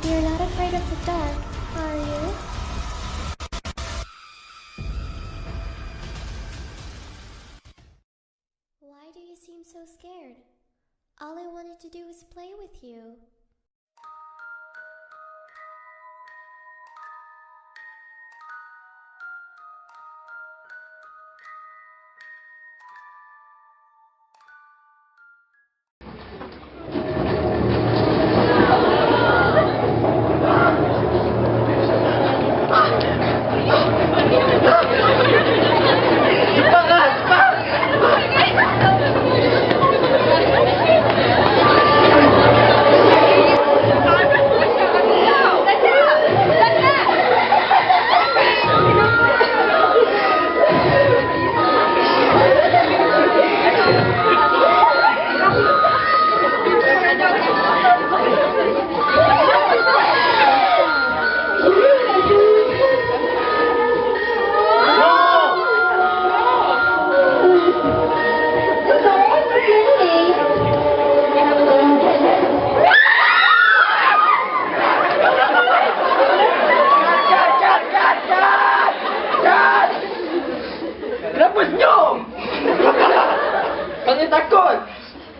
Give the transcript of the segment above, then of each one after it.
You're not afraid of the dark, are you? Why do you seem so scared? All I wanted to do was play with you.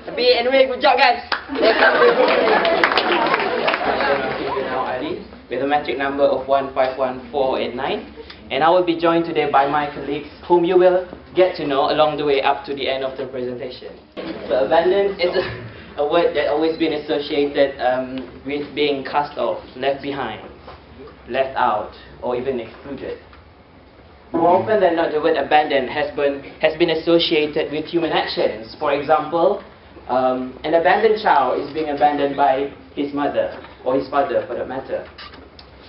Tapi anyway, good job guys. Now Ali, with a magic number of 151489, and I will be joined today by my colleagues, whom you will get to know along the way up to the end of the presentation. So abandoned is a word that always been associated with being cast off, left behind, left out, or even excluded. More often than not, the word abandoned has been associated with human actions. For example, an abandoned child is being abandoned by his mother, or his father for that matter.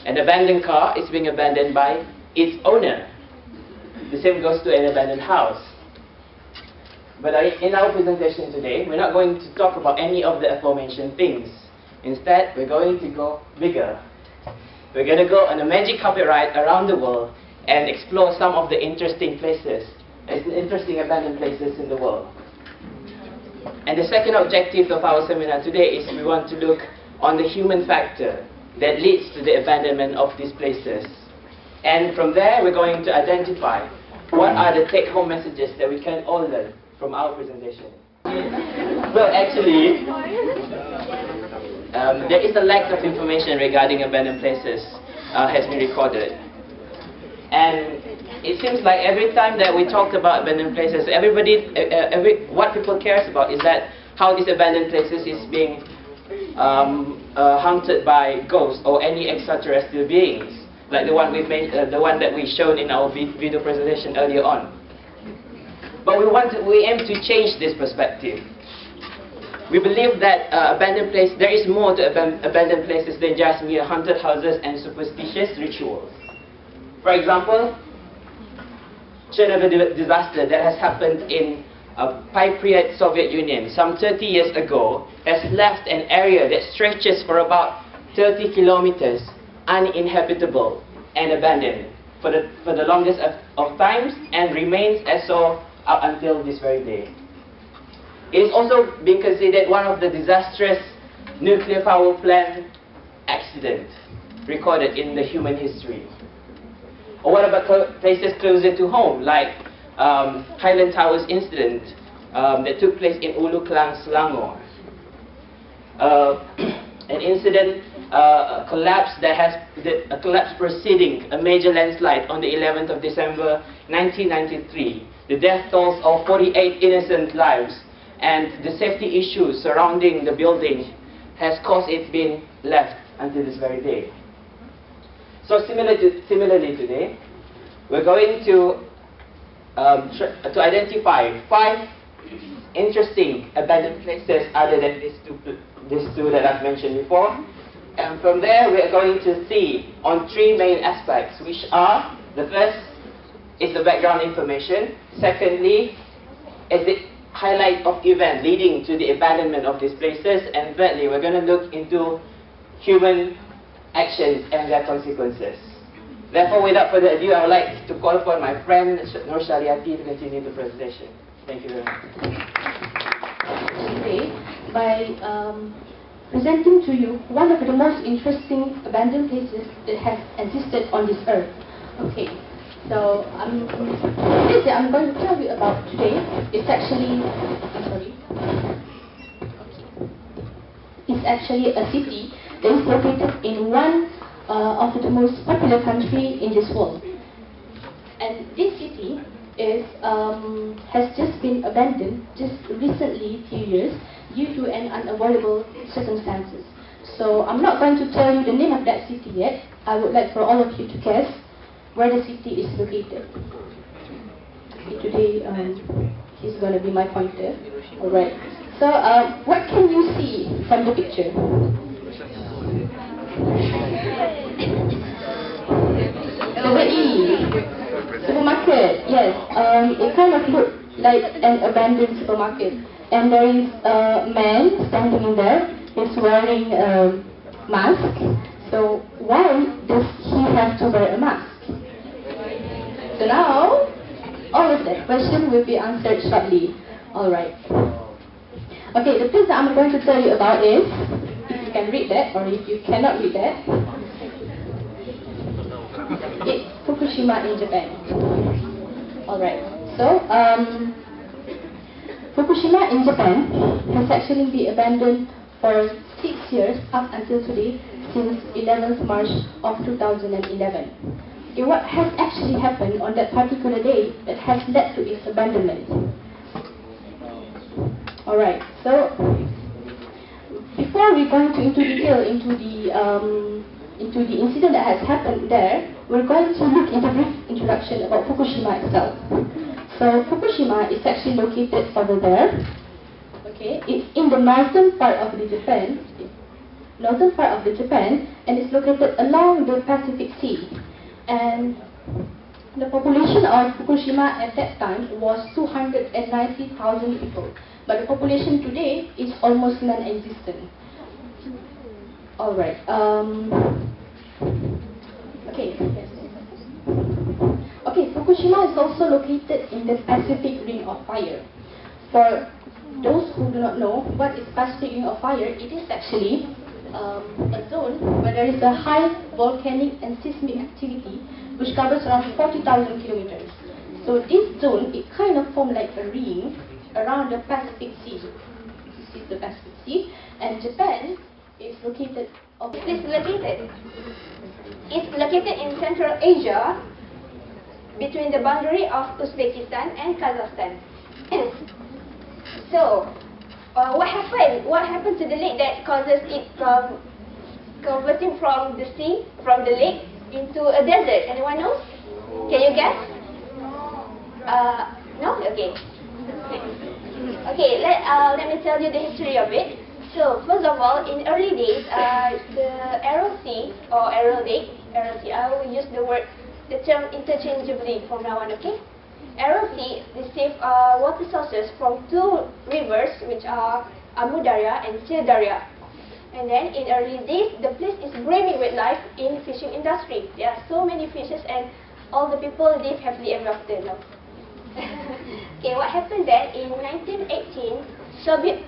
An abandoned car is being abandoned by its owner. The same goes to an abandoned house. But in our presentation today, we're not going to talk about any of the aforementioned things. Instead, we're going to go bigger. We're going to go on a magic carpet ride around the world and explore some of the interesting places, interesting abandoned places in the world. And the second objective of our seminar today is we want to look on the human factor that leads to the abandonment of these places. And from there, we're going to identify what are the take-home messages that we can all learn from our presentation. Well, actually, there is a lack of information regarding abandoned places has been recorded. And it seems like every time that we talk about abandoned places, what people cares about is that how these abandoned places is being haunted by ghosts or any extraterrestrial beings, like the one that we shown in our video presentation earlier on. But we aim to change this perspective. We believe that there is more to abandoned places than just mere haunted houses and superstitious rituals. For example, Chernobyl disaster that has happened in Pripyat, Soviet Union, some 30 years ago, has left an area that stretches for about 30 kilometers uninhabitable and abandoned for the longest of times, and remains as so up until this very day. It is also being considered one of the disastrous nuclear power plant accidents recorded in the human history. Or what about places closer to home, like Highland Towers incident that took place in Ulu Klang, Selangor. An incident, a collapse preceding a major landslide on the 11th of December 1993. The death tolls of 48 innocent lives, and the safety issues surrounding the building has caused it being left until this very day. So similarly today, we're going to identify 5 interesting abandoned places other than these two that I've mentioned before. And from there, we're going to see on 3 main aspects, which are: the first is the background information, secondly is the highlight of events leading to the abandonment of these places, and thirdly, we're going to look into human actions and their consequences. Therefore, without further ado, I would like to call upon my friend Nur Shariati to continue the presentation. Thank you very much. Today, by presenting to you one of the most interesting abandoned places that has existed on this earth. Okay, so this that I'm going to tell you about today is actually, it's actually a city that is located in one of the most popular country in this world. And this city has just been abandoned just recently, few years, due to an unavoidable circumstances. So I'm not going to tell you the name of that city yet. I would like for all of you to guess where the city is located. Okay, today he's going to be my pointer. Alright. So what can you see from the picture? Supermarket, yes. It kind of looks like an abandoned supermarket. And there is a man standing in there. He's wearing a mask. So why does he have to wear a mask? So now, all of that question will be answered shortly. Alright. Okay, the place that I'm going to tell you about is, if you can read that, or if you cannot read that, it's Fukushima in Japan. Alright, so Fukushima in Japan has actually been abandoned for 6 years up until today, since 11th March of 2011. Okay, what has actually happened on that particular day that has led to its abandonment? Alright, so before we go into detail into the incident that has happened there, we're going to look into a brief introduction about Fukushima itself. So Fukushima is actually located over there. Okay, it's in the northern part of the Japan, and it's located along the Pacific Sea. And the population of Fukushima at that time was 290,000 people, but the population today is almost non-existent. Alright. Okay, Fukushima is also located in the Pacific Ring of Fire. For those who do not know what is Pacific Ring of Fire, it is actually a zone where there is a high volcanic and seismic activity which covers around 40,000 kilometers. So this zone, it kind of formed like a ring around the Pacific Sea. This is the Pacific Sea, and Japan is located. It's located in Central Asia, between the boundary of Uzbekistan and Kazakhstan. So, what happened to the lake that causes it from converting from the sea, from the lake, into a desert? Anyone knows? Can you guess? No? Okay. Okay, let me tell you the history of it. So, first of all, in early days, the Aral Sea, or Aral Lake, I will use the term interchangeably from now on, okay? Aral Sea received water sources from two rivers, which are Amu Darya and Sil Darya. And then, in early days, the place is brimming with life in fishing industry. There are so many fishes, and all the people live happily ever after now. Okay, what happened then, in 1918, Soviet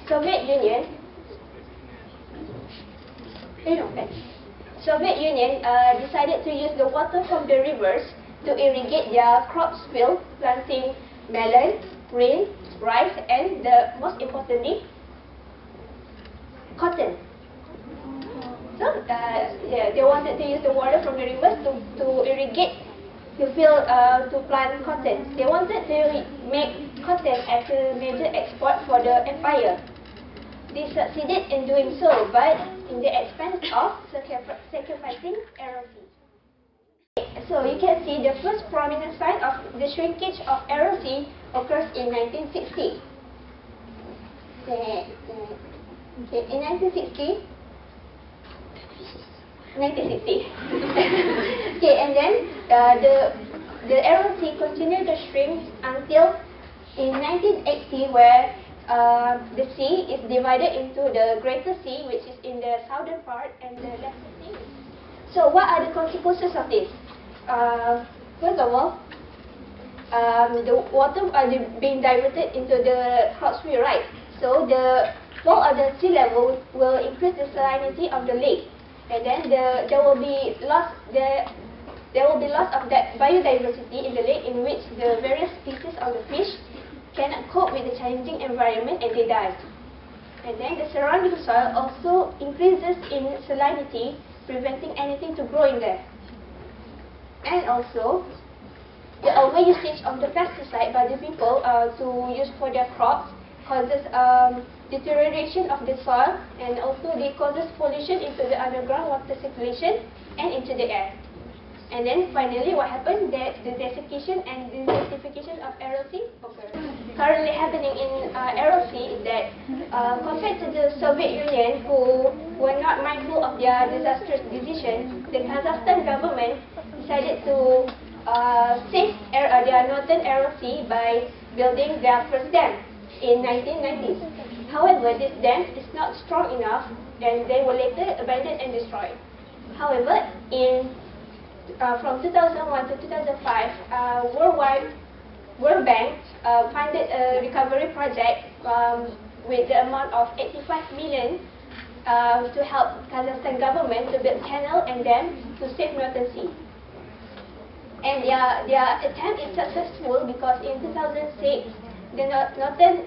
Union decided to use the water from the rivers to irrigate their crops field, planting melon, grain, rice, and most importantly, cotton. So they wanted to use the water from the rivers to irrigate the field to plant cotton. They wanted to make cotton as a major export for the empire. They succeeded in doing so, but in the expense of sacrificing Aral Sea. So you can see the first prominent sign of the shrinkage of Aral Sea occurs in 1960. In 1960. Okay, and then the Aral Sea continued to shrink until in 1980, where the sea is divided into the Greater Sea, which is in the southern part, and the Lesser Sea. So what are the consequences of this? First of all, the water are being diverted into the Creutzfeldt, right? So the fall of the sea level will increase the salinity of the lake, and then there will be loss of that biodiversity in the lake, in which the various species of the fish cannot cope with the challenging environment and they die. And then the surrounding soil also increases in salinity, preventing anything to grow in there. And also, the overusage of the pesticide by the people to use for their crops causes deterioration of the soil, and also it causes pollution into the underground water circulation and into the air. And then finally, what happened? That the desiccation and desertification of Aral Sea occurs. Currently happening in Aral Sea is that compared to the Soviet Union, who were not mindful of their disastrous decision, the Kazakhstan government decided to save their northern Aral Sea by building their first dam in 1990s. However, this dam is not strong enough, and they were later abandoned and destroyed. However, from 2001 to 2005, World Bank funded a recovery project with the amount of 85 million to help Kazakhstan government to build canal and dam to save Northern Sea. And their attempt is successful because in 2006, the northern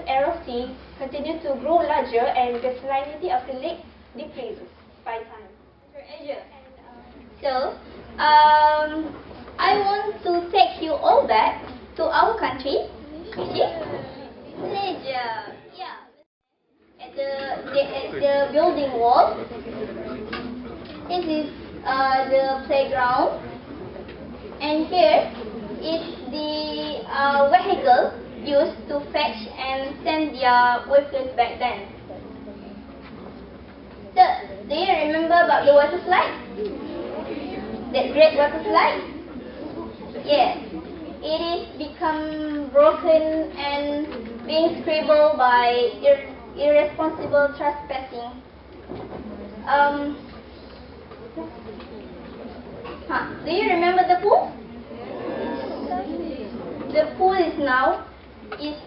Aral Sea continued to grow larger and the salinity of the lake decreased by time. Asia. So, I want to take you all back to our country, which is Malaysia. Yeah. At the building wall, this is the playground, and here is the vehicle used to fetch and send their workers back then. So, do you remember about the water slide? That great water slide? Yes. It is become broken and being scribbled by irresponsible trespassing. Do you remember the pool? The pool is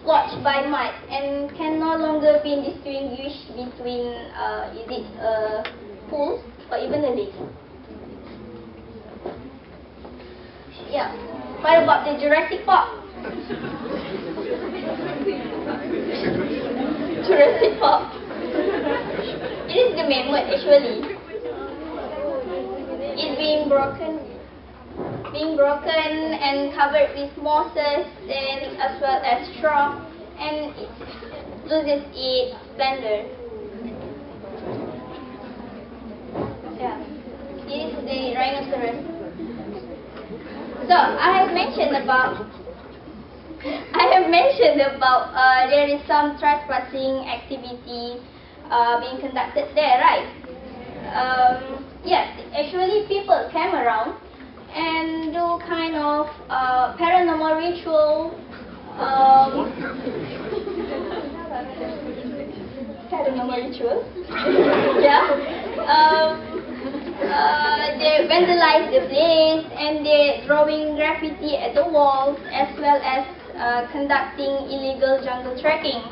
blocked by mud and can no longer be distinguished between is it a pool or even a lake. Yeah. What about the Jurassic Park? Jurassic Park. It is the main word actually. It's being broken and covered with mosses and as well as straw, and it loses its splendor. Yeah. This is the rhinoceros. So I have mentioned about there is some trespassing activity being conducted there, right? Yes, actually people came around and do kind of paranormal ritual. Yeah. They vandalize the place and they're drawing graffiti at the walls, as well as conducting illegal jungle trekking.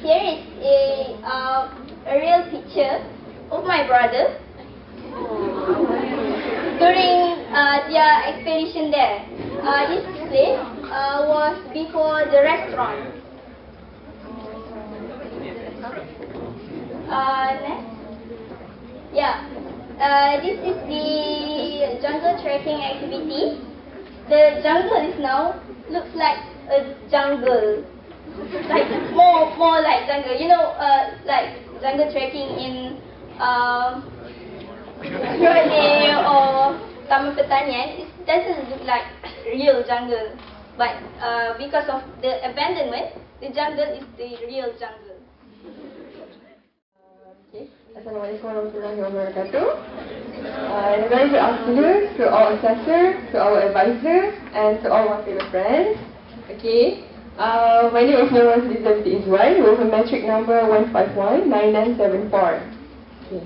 Here is a real picture of my brother during their expedition there. This place was before the restaurant. Next. Yeah, this is the jungle trekking activity. The jungle is now looks like a jungle, like more like jungle. You know, like jungle trekking in Australia or Taman Pertanian. It doesn't look like real jungle, but because of the abandonment, the jungle is the real jungle. Assalamualaikum warahmatullahi wabarakatuh. And a very good afternoon to all assessors, to our advisors, and to all my fellow friends. Okay, my name is Nurul Izzafi Izwan with a metric number 1519974. Okay.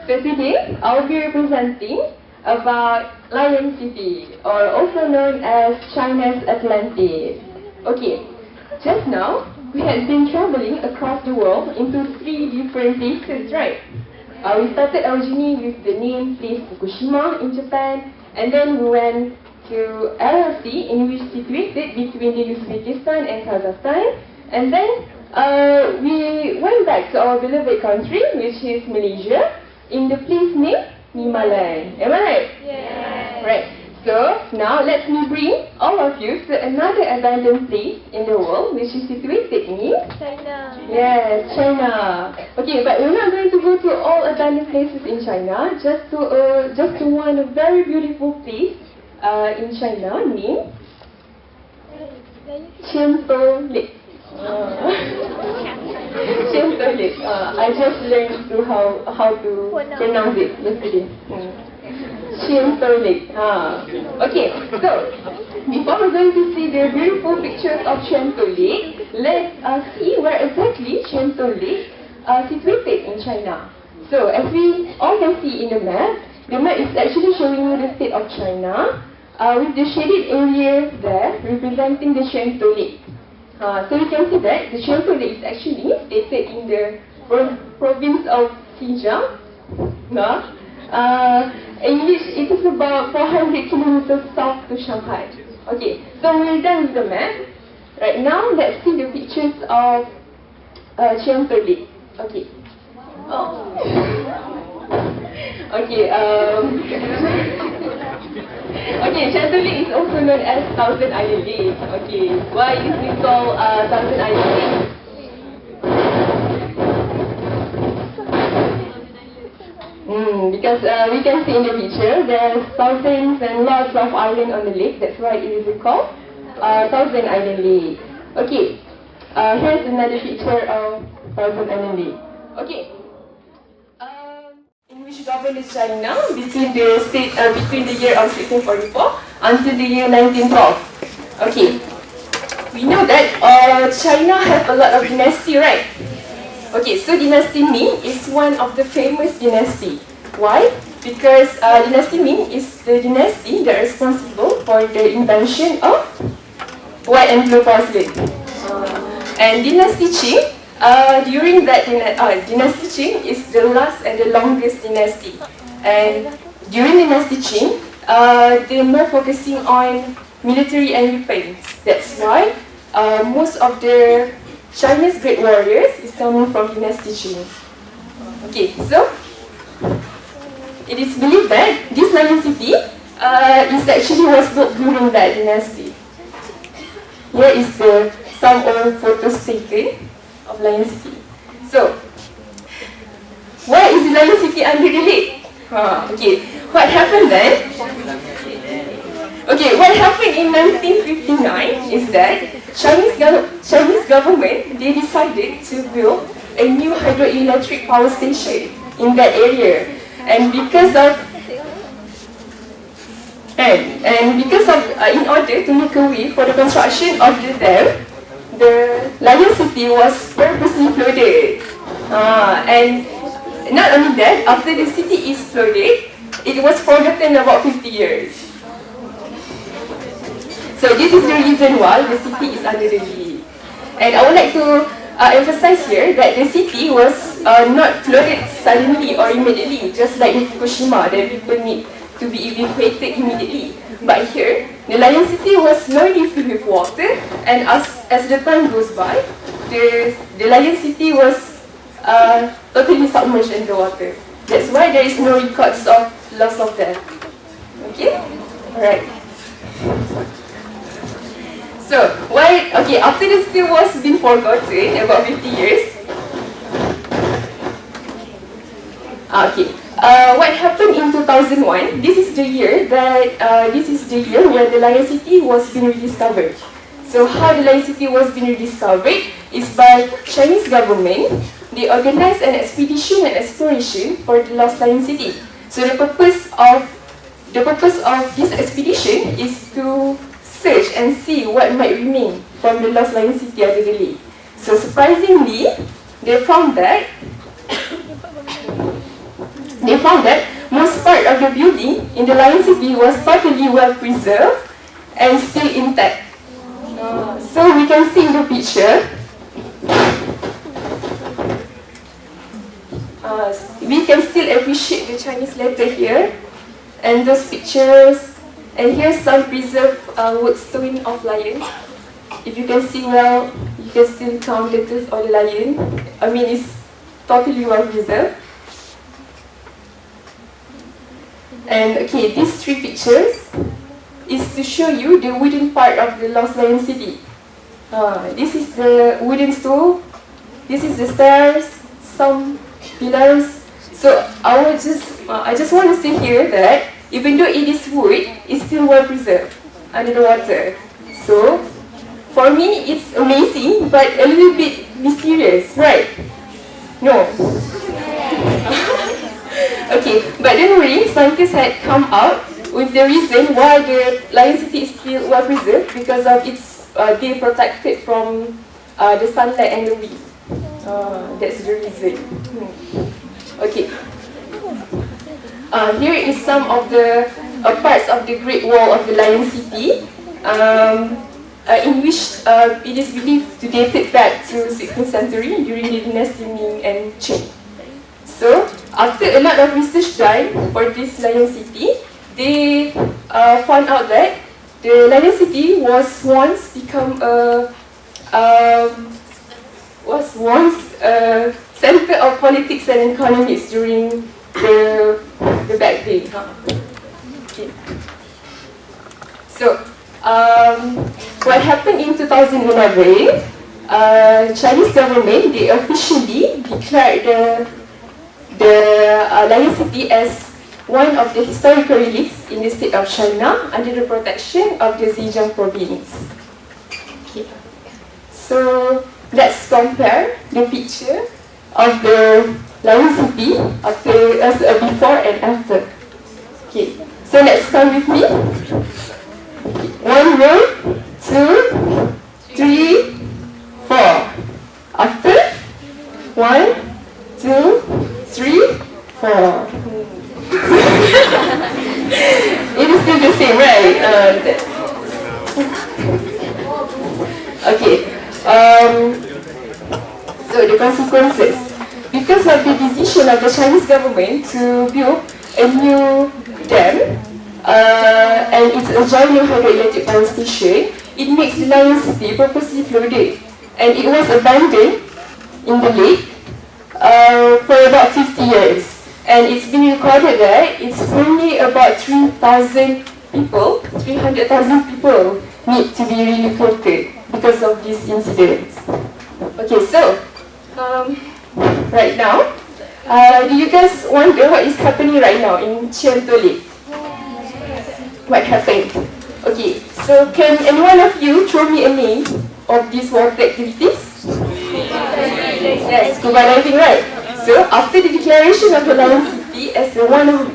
So today, I will be representing about Lion City, or also known as China's Atlantis. Okay, just now, we had been traveling across the world into 3 different places, right? We started our journey with the name place Fukushima in Japan, and then we went to LLC, in which situated between the Uzbekistan and Kazakhstan, and then we went back to our beloved country, which is Malaysia, in the place named Nimaland. Am I right? Yes. Right. So now let me bring all of you to another abandoned place in the world, which is situated in China. Yes, China. Okay, but we're not going to go to all abandoned places in China. Just to one very beautiful place in China named Qiantou Lake. Qiantou Lake. I just learned how to pronounce it yesterday. Qiantou Lake. Okay, so before we're going to see the beautiful pictures of Qiantou Lake, let's see where exactly Qiantou Lake situated in China. So as we all can see in the map is actually showing you the state of China with the shaded area there representing the Qiantou Lake. So you can see that the Qiantou Lake is actually stated in the province of Xinjiang, in which it is about 400 kilometers south to Shanghai. Okay, so we're done with the map. Right now, let's see the pictures of Qiantou Lake. Okay. Oh. Okay. Okay, Qiantou Lake is also known as Thousand Island Lake. Okay, why is it called Thousand Island Lake? Because we can see in the picture there are thousands and lots of islands on the lake. That's why it is called Thousand Island Lake. Okay, here's another picture of Thousand Island Lake. Okay. In which governed China between the year of 1644 until the year 1912. Okay, we know that China have a lot of dynasty, right? Okay, so dynasty Ming is one of the famous dynasty. Why? Because dynasty Ming is the dynasty that is responsible for the invention of white and blue porcelain. And dynasty Qing, during that dynasty Qing is the last and the longest dynasty. And during dynasty Qing, they're more focusing on military and weapons. That's why most of the Chinese great warriors is coming from dynasty Qing. Okay, so it is believed that this Lion City is actually was built during that dynasty. Here is some old photos taken of Lion City. So, why is Lion City under the lake? Okay, what happened then? Okay, what happened in 1959 is that Chinese government, they decided to build a new hydroelectric power station in that area, and because of in order to make a way for the construction of the dam, the Lion City was purposely flooded. And not only that, after the city is flooded, it was forgotten about 50 years. So this is the reason why the city is under the lake. And I would like to emphasize here that the city was not flooded suddenly or immediately, just like in Fukushima, that people need to be evacuated immediately. But here, the Lion City was slowly filled with water, and as the time goes by, the Lion City was totally submerged in the water. That's why there is no records of loss of death. Okay? Alright. So, after the city was been forgotten, about 50 years, what happened in 2001? This is the year where the Lion City was being rediscovered. So how the Lion City was being rediscovered is by Chinese government. They organized an expedition and exploration for the lost Lion City. So the purpose of this expedition is to search and see what might remain from the lost Lion City under the lake. So surprisingly, they found that most part of the building in the Lion City was totally well preserved and still intact. So we can see in the picture we can still appreciate the Chinese letter here and those pictures. And here's some preserved wood stone of lion. If you can see well, you can still count the tooth of the lion. I mean, it's totally well preserved. And okay, these three pictures is to show you the wooden part of the Lost Lion City. This is the wooden stool. This is the stairs, some pillars. So I just want to say here that even though it is wood, it's still well preserved under the water. So for me, it's amazing, but a little bit mysterious, right? No. Okay, but don't worry, scientists had come out with the reason why the Lion City is still well preserved because of its they protected from the sunlight and the wind. That's the reason. Okay. Here is some of the parts of the Great Wall of the Lion City, in which it is believed to date it back to 16th century during the dynasty Ming and Qing. So, after a lot of research done for this Lion City, they found out that the Lion City was once a center of politics and economics during the back day. Okay. So, what happened in 2011? Chinese government, they officially declared the Lion City as one of the historical relics in the state of China under the protection of the Zhejiang province. Okay. So let's compare the picture of the Lion City before and after. Okay. So let's come with me. Okay. 1 row, 2, 3, 4. After 1, 2, 3, 4. It is still the same, right? Okay. So the consequences. Because of the decision of the Chinese government to build a new dam and its adjoining hydroelectric power station, it makes the Lion City purposely flooded, and it was abandoned in the lake for about 50 years. And it's been recorded that it's only about 300,000 people need to be relocated because of these incidents. Okay, so right now, do you guys wonder what is happening right now in Chianto Lake? What happened? Okay, so can any one of you throw me a name of these water activities? Yes, scuba diving, right? So, after the declaration of the Lion City as one of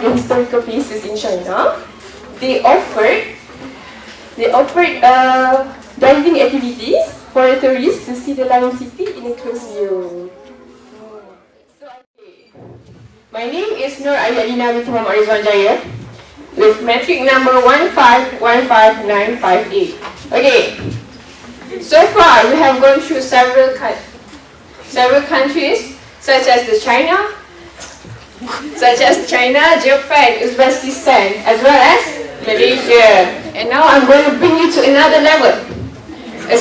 the historical places in China, they offered diving activities for tourists to see the Lion City in a close view. My name is Nur Ayadina binti Muhammad Rizwan Jaya with metric number 1515958. Okay, so far we have gone through several countries such as China, Japan, Uzbekistan, as well as Malaysia. And now I'm going to bring you to another level. A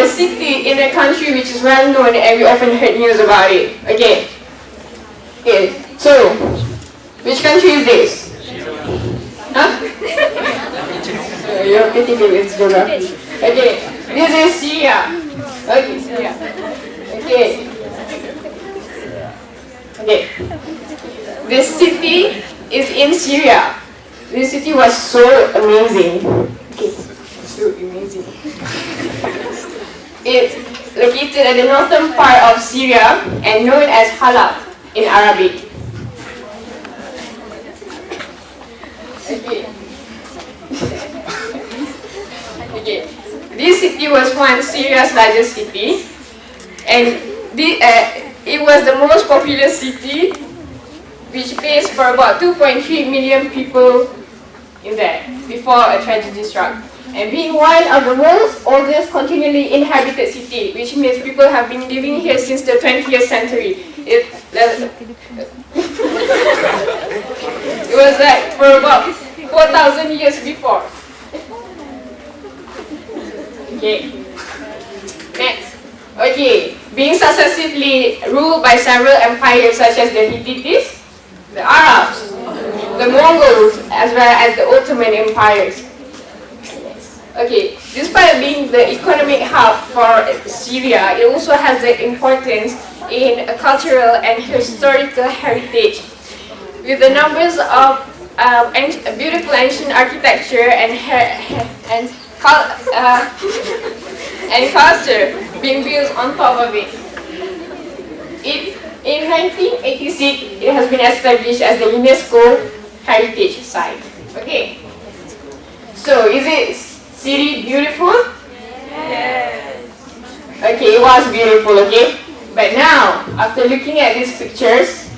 city in a country which is well known and we often heard news about it. Okay. So, which country is this? Huh? You're getting me with geography. Okay, this is Syria. Okay, Syria. Okay. This city is in Syria. This city was so amazing. Okay, so amazing. It's located at the northern part of Syria and known as Halab in Arabic. Okay. This city was once Syria's largest city, and it was the most populous city, which placed for about 2.3 million people in there before a tragedy struck. and being one of the world's oldest continually inhabited city, which means people have been living here since the 20th century. It was like for about 4,000 years before. Okay. Next. Okay. Being successively ruled by several empires such as the Hittites, the Arabs, the Mongols, as well as the Ottoman empires. Okay, despite being the economic hub for Syria, it also has the importance in cultural and historical heritage, with the numbers of beautiful ancient architecture and culture being built on top of it. In 1986, it has been established as the UNESCO Heritage Site. Okay. So, is it city beautiful? Yes. Okay, it was beautiful, okay? But now, after looking at these pictures,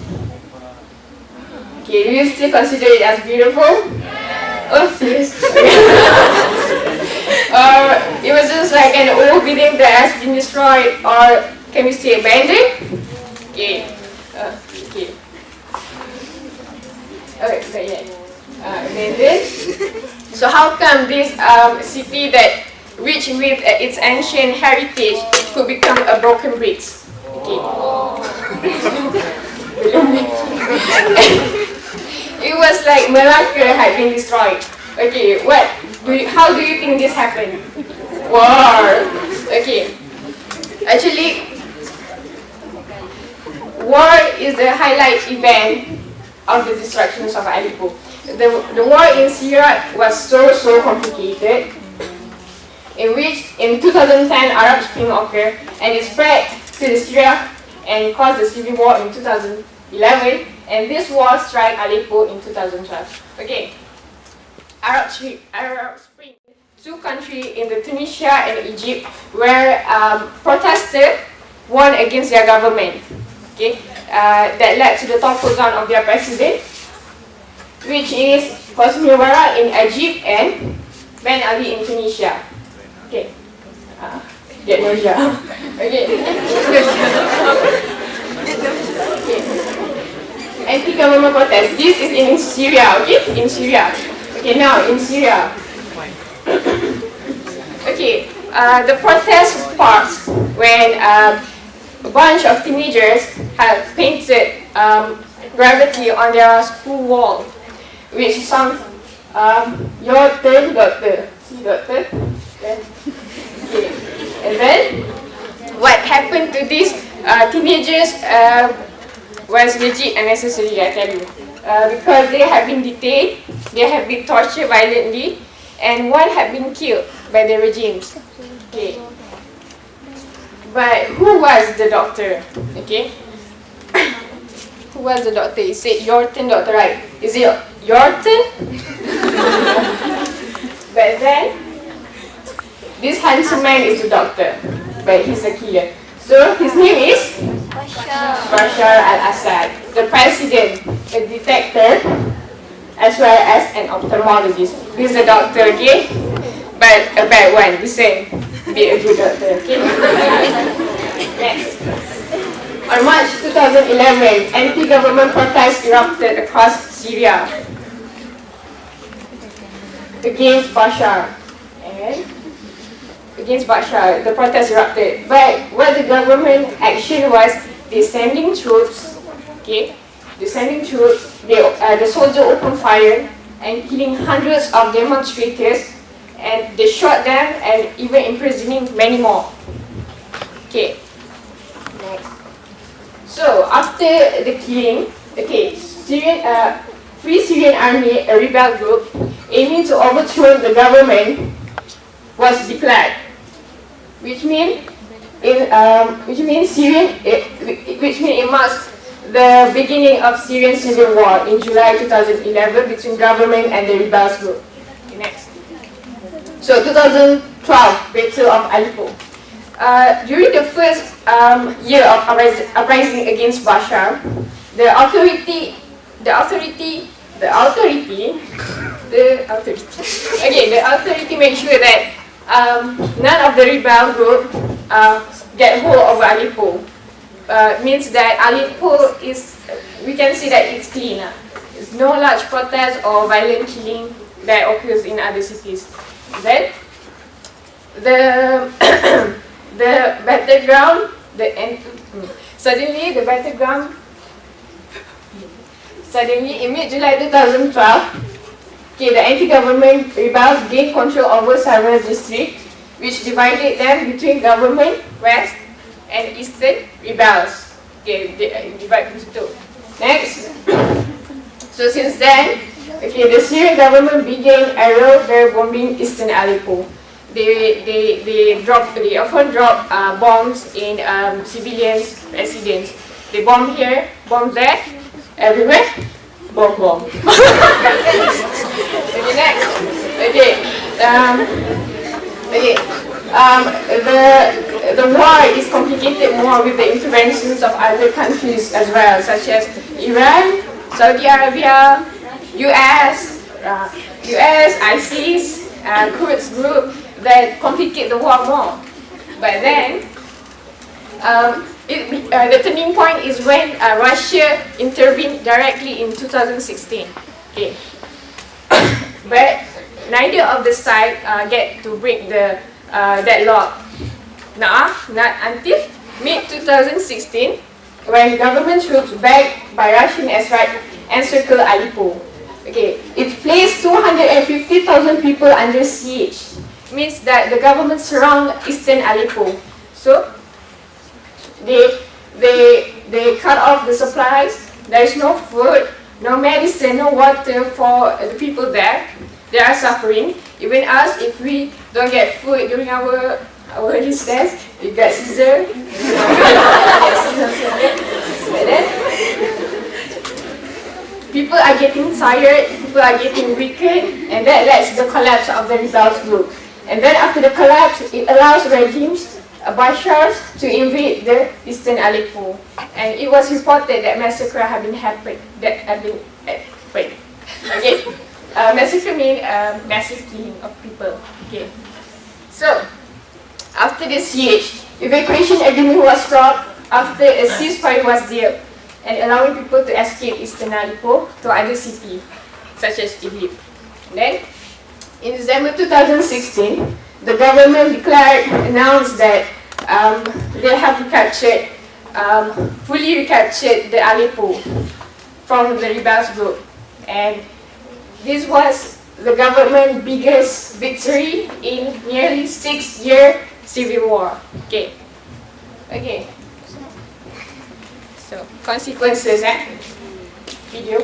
okay, do you still consider it as beautiful? Oh, serious? It was just like an old building that has been destroyed, or can we say abandoned? Okay. Okay. But yeah. Abandoned. So how come this city that rich with its ancient heritage could become a broken bricks? Okay. It was like Malacca had been destroyed. Okay, how do you think this happened? War. Okay. Actually, war is the highlight event of the destructions of Aleppo. The war in Syria was so complicated, in which in 2010 Arab Spring occurred and it spread to Syria and caused the civil war in 2011, and this war struck Aleppo in 2012. Okay, Arab Spring, two countries in the Tunisia and Egypt where protesters won against their government. Okay, that led to the topple down of their president, which is Hosni Mubarak in Egypt and Ben Ali in Tunisia. Okay. Get no job. Okay. Okay. Anti-government protest. This is in Syria, okay? In Syria. Okay, now in Syria. Okay, the protest starts when a bunch of teenagers have painted graffiti on their school wall, which sounds, your turn, doctor. See, doctor? Okay. And then, what happened to these teenagers was legit unnecessary, I tell you. Because they have been detained, they have been tortured violently, and one had been killed by the regimes. Okay. But who was the doctor? Okay. Who was the doctor? He said, your turn, doctor, right? Is it your turn? But then, this handsome man is the doctor, but he's a killer. So his name is Bashar al-Assad, the president, a detector, as well as an ophthalmologist. He's a doctor, okay? But a bad one. Listen, be a good doctor, okay? Next. On March 2011, anti-government protests erupted across Syria against Bashar. And against Bashar, the protests erupted. But what the government action was, they sending troops, okay? They sending troops, the soldiers opened fire and killing hundreds of demonstrators, and they shot them and even imprisoning many more. Okay. Next. So after the killing, okay, Free Syrian Army, a rebel group aiming to overthrow the government, was declared, which means it marks the beginning of Syrian civil war in July 2011 between government and the rebels group. Okay, next. So 2012, Battle of Aleppo. During the first year of uprising against Bashar, the authority the authority. Okay, the authority makes sure that none of the rebel group get hold of Aleppo. Means that Aleppo is, we can see that it's clean. There's no large protest or violent killing that occurs in other cities. Then the the battleground, suddenly in mid-July 2012, okay, the anti-government rebels gained control over several districts, which divided them between government, west, and eastern rebels. Okay, they divide into two. Next, so since then, okay, the Syrian government began their bombing eastern Aleppo. They often drop bombs in civilians' residence. They bomb here, bomb there, everywhere, bomb. Okay, next. Okay. The war is complicated more with the interventions of other countries as well, such as Iran, Saudi Arabia, US, ISIS, Kurds group that complicate the war more. But then, the turning point is when Russia intervened directly in 2016. Okay. But neither of the side get to break the deadlock. Not until mid-2016, when government troops backed by Russian airstrike encircled Aleppo. Okay, it placed 250,000 people under siege. Means that the government surround eastern Aleppo. So they cut off the supplies. There is no food, no medicine, no water for the people there. They are suffering. Even us, if we don't get food during our recess, we get scissors. But then, people are getting tired, people are getting weakened, and that leads to the collapse of the rebels group. And then after the collapse, it allows regimes, Bashars, to invade the eastern Aleppo. And it was reported that massacre have been happened. Massacre means massive killing of people. Okay. So, after the siege, evacuation agreement was struck after a ceasefire was dealt, and allowing people to escape eastern Aleppo to other cities, such as Idlib. Then, in December 2016, the government announced that they have fully recaptured the Aleppo from the rebels group, and this was the government's biggest victory in nearly 6-year civil war. Okay. So consequences, video.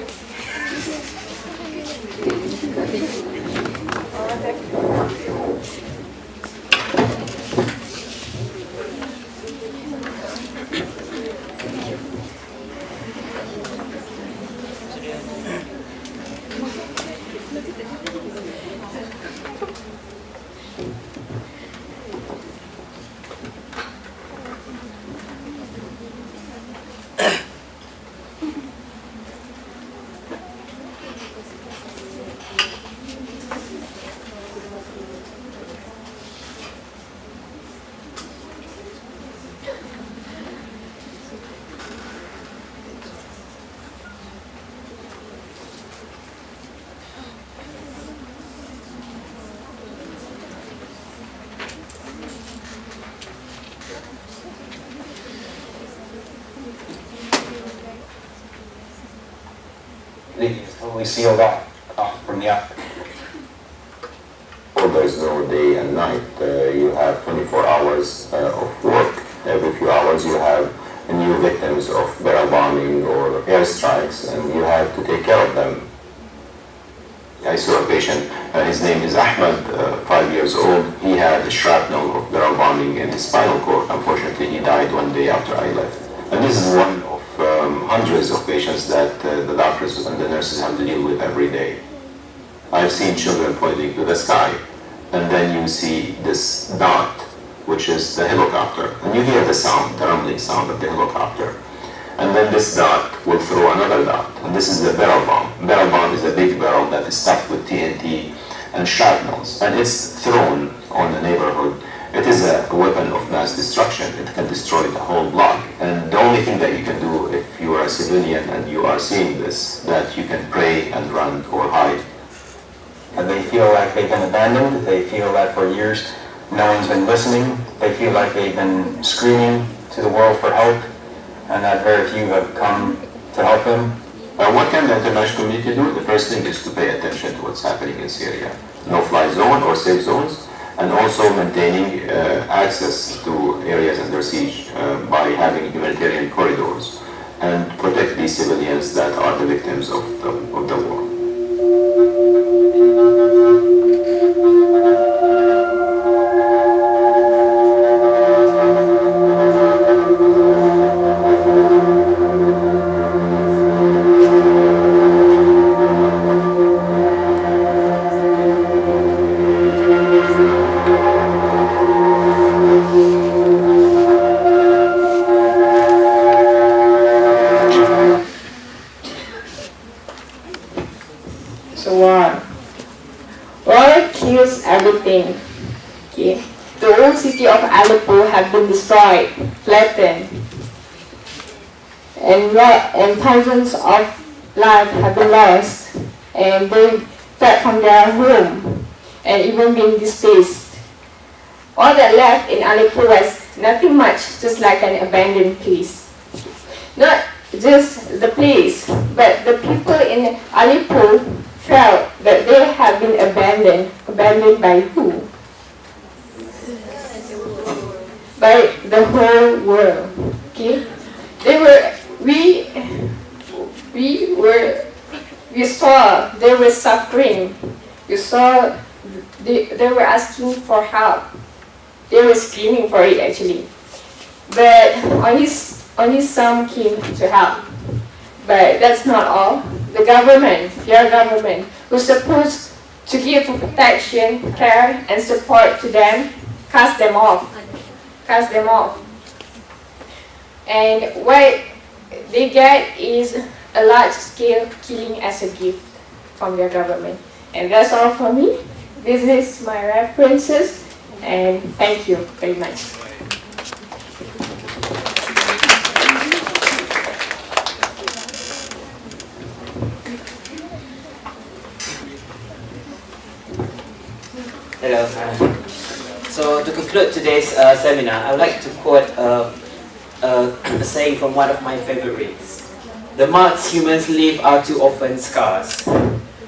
It's totally sealed off from the outside. There's no day and night. You have 24 hours of work. Every few hours you have new victims of barrel bombing or airstrikes, and you have to take care of them. I saw a patient, his name is Ahmed, 5 years old. He had a shrapnel of barrel bombing in his spinal cord. Unfortunately, he died one day after I left. And this is one of hundreds of patients that the doctors and the nurses have to deal with every day. I've seen children pointing to the sky, and then you see this dot, which is the helicopter. And you hear the sound, the rumbling sound of the helicopter. And then this dot will throw another dot. And this is the barrel bomb. Barrel bomb is a big barrel that is stuffed with TNT and shrapnels. And it's thrown on the neighborhood. It is a weapon of mass destruction. It can destroy the whole block. And the only thing that you can do if you are a civilian and you are seeing this, that you can pray and run or hide. And they feel like they've been abandoned. They feel that for years no one's been listening. They feel like they've been screaming to the world for help, and that very few have come to help them. What can the international community do? The first thing is to pay attention to what's happening in Syria. No-fly zone or safe zones, and also maintaining access to areas under siege by having humanitarian corridors and protect these civilians that are the victims of the war. So war kills everything. Okay. The old city of Aleppo have been destroyed, flattened, and thousands of lives have been lost, and they fled from their home, and even been displaced. All that left in Aleppo was nothing much, just like an abandoned place. Not just the place, but the people in Aleppo felt that they have been abandoned. Abandoned by who? By the whole world. Okay? We saw they were suffering. We saw they were asking for help. They were screaming for it actually. But only some came to help. But that's not all. The government, your government, was supposed to give protection, care, and support to them, cast them off. And what they get is a large-scale killing as a gift from their government. And that's all for me. This is my references, and thank you very much. Hello. So to conclude today's seminar, I would like to quote a saying from one of my favorites. The marks humans leave are too often scars.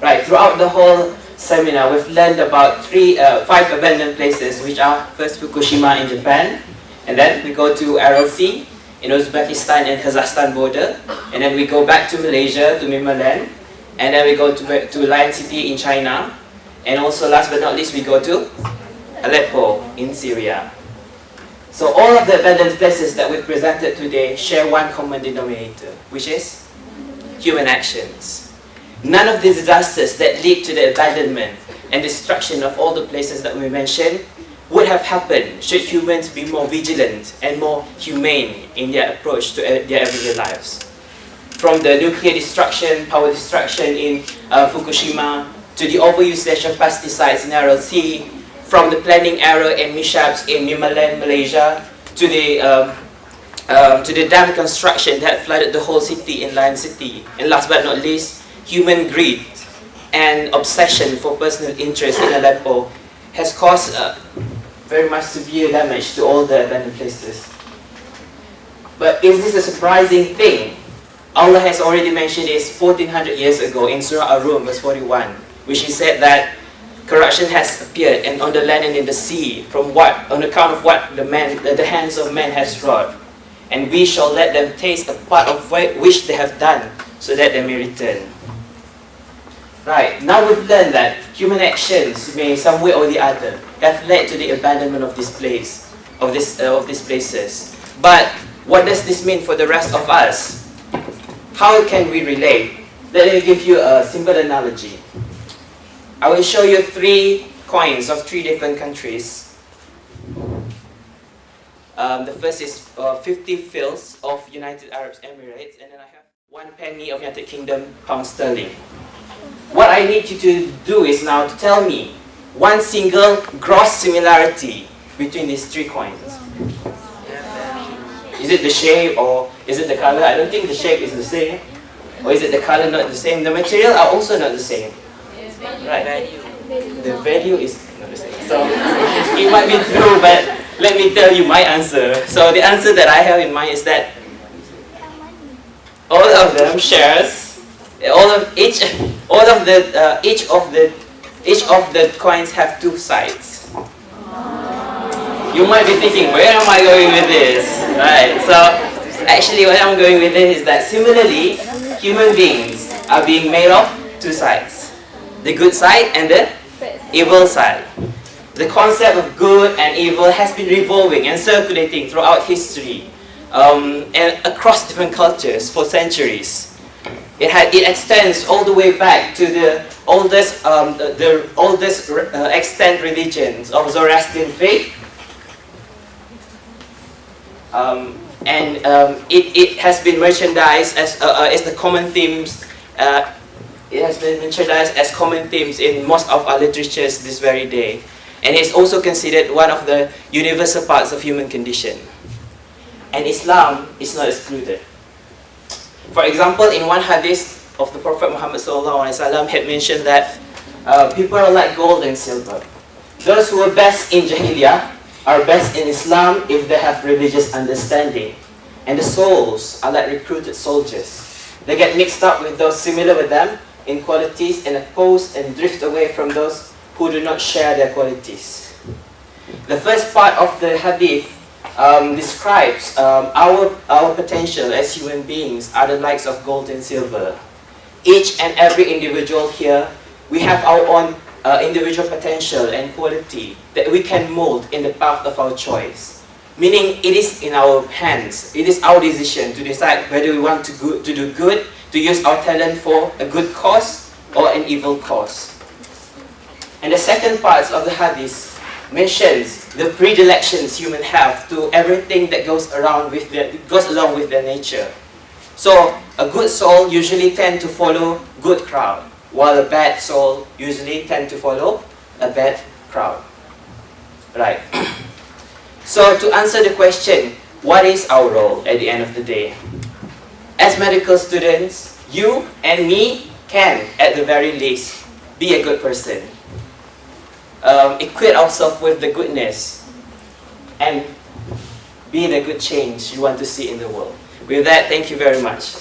Right, throughout the whole seminar, we've learned about 5 abandoned places, which are first Fukushima in Japan, and then we go to Aral Sea in Uzbekistan and Kazakhstan border, and then we go back to Malaysia, to Mimbalan, and then we go to Lion City in China, and also last but not least we go to Aleppo in Syria. So all of the abandoned places that we've presented today share one common denominator, which is human actions. None of the disasters that lead to the abandonment and destruction of all the places that we mentioned would have happened should humans be more vigilant and more humane in their approach to their everyday lives. From the nuclear destruction, power destruction in Fukushima, to the overusage of pesticides in Aral Sea, from the planning error and mishaps in Mimbalan, Malaysia, to the dam construction that flooded the whole city in Lion City, and last but not least, human greed and obsession for personal interest in Aleppo has caused very much severe damage to all the abandoned places. But is this a surprising thing? Allah has already mentioned this 1400 years ago in Surah Ar-Rum verse 41, which He said that corruption has appeared and on the land and in the sea on account of what the hands of man has wrought, and we shall let them taste a part of which they have done, so that they may return. Right, now we've learned that human actions may some way or the other have led to the abandonment of this place, of these places. But what does this mean for the rest of us? How can we relate? Let me give you a simple analogy. I will show you 3 coins of 3 different countries. The first is 50 fils of United Arab Emirates, and then I have 1 penny of United Kingdom pound sterling. What I need you to do is now to tell me one single gross similarity between these 3 coins. Is it the shape or is it the color? I don't think the shape is the same. Or is it the color not the same? The material are also not the same. Right. The value is not the same. So it might be true, but let me tell you my answer. So the answer that I have in mind is that all of them shares, each of the coins have 2 sides. You might be thinking, where am I going with this? Right. So actually, what I'm going with this is that similarly, human beings are being made of 2 sides: the good side and the evil side. The concept of good and evil has been revolving and circulating throughout history and across different cultures for centuries. It extends all the way back to the oldest extant religions of Zoroastrian faith, it has been merchandised as the common themes. It has been merchandised as common themes in most of our literatures this very day, and it's also considered one of the universal parts of human condition. And Islam is not excluded. For example, in one hadith of the Prophet Muhammad ﷺ had mentioned that people are like gold and silver. Those who are best in Jahiliyyah are best in Islam if they have religious understanding. And the souls are like recruited soldiers. They get mixed up with those similar with them in qualities and oppose and drift away from those who do not share their qualities. The first part of the hadith describes our potential as human beings are the likes of gold and silver. Each and every individual here, we have our own individual potential and quality that we can mold in the path of our choice. Meaning it is in our hands, it is our decision to decide whether we want to do good, to use our talent for a good cause or an evil cause. And the second part of the hadith mentions the predilections humans have to everything that goes along with their nature. So a good soul usually tend to follow good crowd, while a bad soul usually tend to follow a bad crowd. Right. So to answer the question, what is our role at the end of the day? As medical students, you and me can, at the very least, be a good person. Equip ourselves with the goodness and be the good change you want to see in the world. With that, thank you very much.